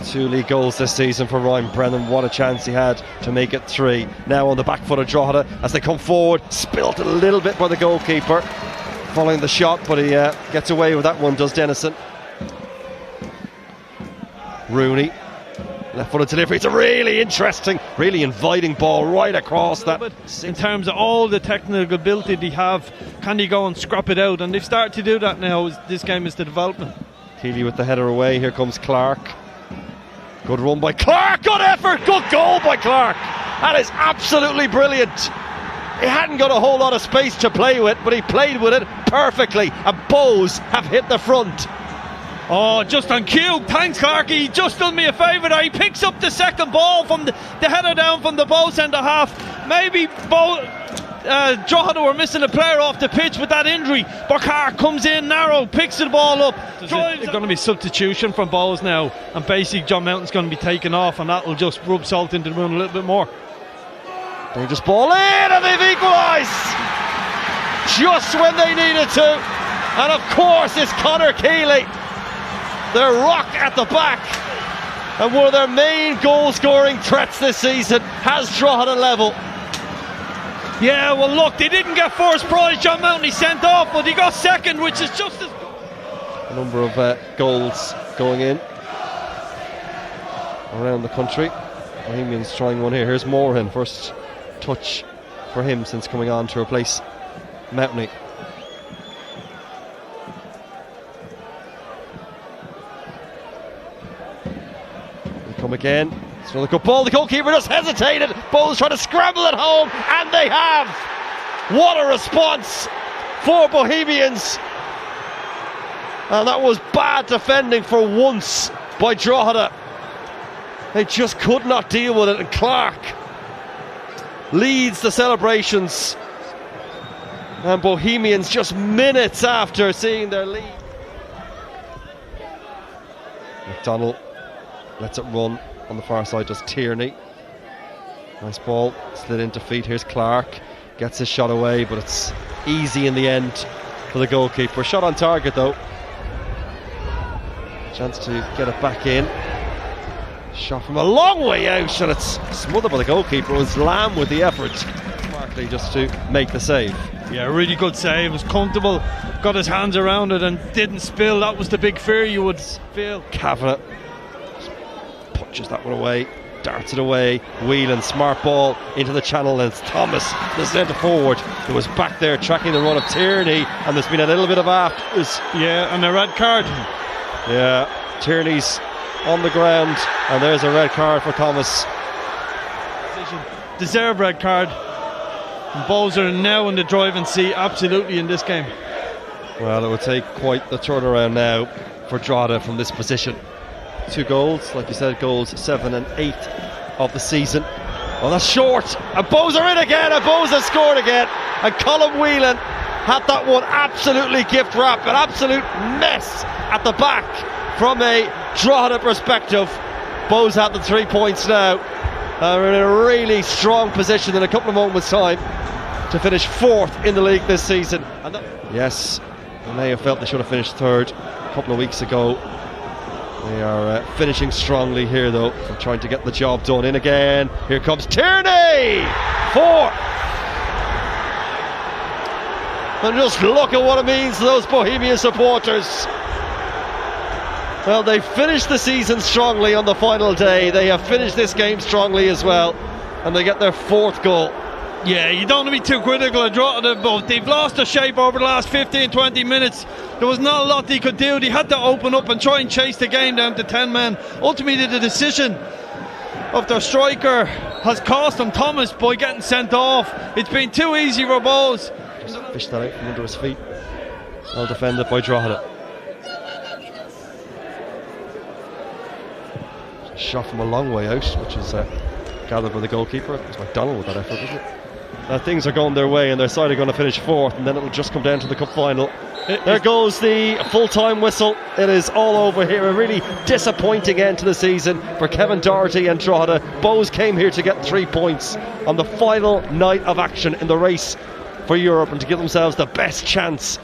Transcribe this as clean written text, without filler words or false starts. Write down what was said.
2 league goals this season for Ryan Brennan. What a chance he had to make it 3. Now on the back foot of Drogheda as they come forward. Spilt a little bit by the goalkeeper following the shot, but he gets away with that one, does Dennison. Rooney, left footed delivery. It's a really interesting, really inviting ball right across that. In terms of all the technical ability they have, can they go and scrap it out? And they've started to do that now. This game is the development. Healy with the header away. Here comes Clark. Good run by Clark. Good effort. Good goal by Clark. That is absolutely brilliant. He hadn't got a whole lot of space to play with, but he played with it perfectly. And Bohs have hit the front. Oh, just on cue. Thanks, Clark. He just done me a favour there. He picks up the second ball from the header down from the Bohs centre half. Maybe Drogheda were missing a player off the pitch with that injury. But Clark comes in narrow, picks the ball up. There's going to be substitution from Bohs now, and basically John Mountain's going to be taken off, and that will just rub salt into the wound a little bit more. Dangerous ball in, and they've equalised just when they needed to. And of course it's Conor Keeley, their rock at the back, and one of their main goal scoring threats this season, has Drogheda level. Yeah, well look, they didn't get first prize. John Mountain he sent off, but he got second, which is just as a number of goals going in around the country. Bohemians trying one here. Here's Moran, first touch for him since coming on to replace Mountney. Come again. It's another good ball. The goalkeeper just hesitated. Bohs trying to scramble it home, and they have. What a response for Bohemians. And that was bad defending for once by Drogheda. They just could not deal with it, and Clark leads the celebrations. And Bohemians just minutes after seeing their lead. McDonald lets it run on the far side, does Tierney. Nice ball, slid into feet. Here's Clark, gets his shot away, but it's easy in the end for the goalkeeper. Shot on target though. Chance to get it back in. Shot from a long way out, and it's smothered by the goalkeeper. It was Lamb with the effort. Markley just to make the save. Yeah, really good save. Was comfortable, got his hands around it and didn't spill. That was the big fear you would feel. Kavanagh punches that one away, darts it away. Whelan, smart ball into the channel, and it's Thomas, the centre forward, who was back there tracking the run of Tierney, and there's been a little bit of afters. Yeah, and a red card. Yeah, Tierney's on the ground, and there's a red card for Thomas. Deserved red card. And Bohs are now in the driving seat, absolutely, in this game. Well, it would take quite the turnaround now for Drogheda from this position. 2 goals, like you said, goals 7 and 8 of the season. Oh, that's short, and Bohs are in again, and Bohs have scored again, and Colin Whelan had that one absolutely gift wrapped, an absolute mess at the back from a Drogheda perspective. Bohs have the 3 points now. They're in a really strong position in a couple of moments' time to finish 4th in the league this season. Yes, they may have felt they should have finished 3rd a couple of weeks ago. They are finishing strongly here though, for trying to get the job done. In again, here comes Tierney! 4! And just look at what it means to those Bohemian supporters. Well, they finished the season strongly on the final day. They have finished this game strongly as well, and they get their 4th goal. Yeah, you don't want to be too critical of Drogheda, but they've lost their shape over the last 15-20 minutes. There was not a lot they could do. They had to open up and try and chase the game down to 10 men. Ultimately, the decision of their striker has cost them, Thomas, by getting sent off. It's been too easy for Bohs. Just fished that out from under his feet. Well defended by Drogheda. Shot from a long way out, which is gathered by the goalkeeper. It was McDonald with that effort, wasn't it? Things are going their way, and their side are going to finish 4th, and then it'll just come down to the cup final. There goes the full-time whistle. It is all over here. A really disappointing end to the season for Kevin Doherty and Drogheda. Bohs came here to get 3 points on the final night of action in the race for Europe, and to give themselves the best chance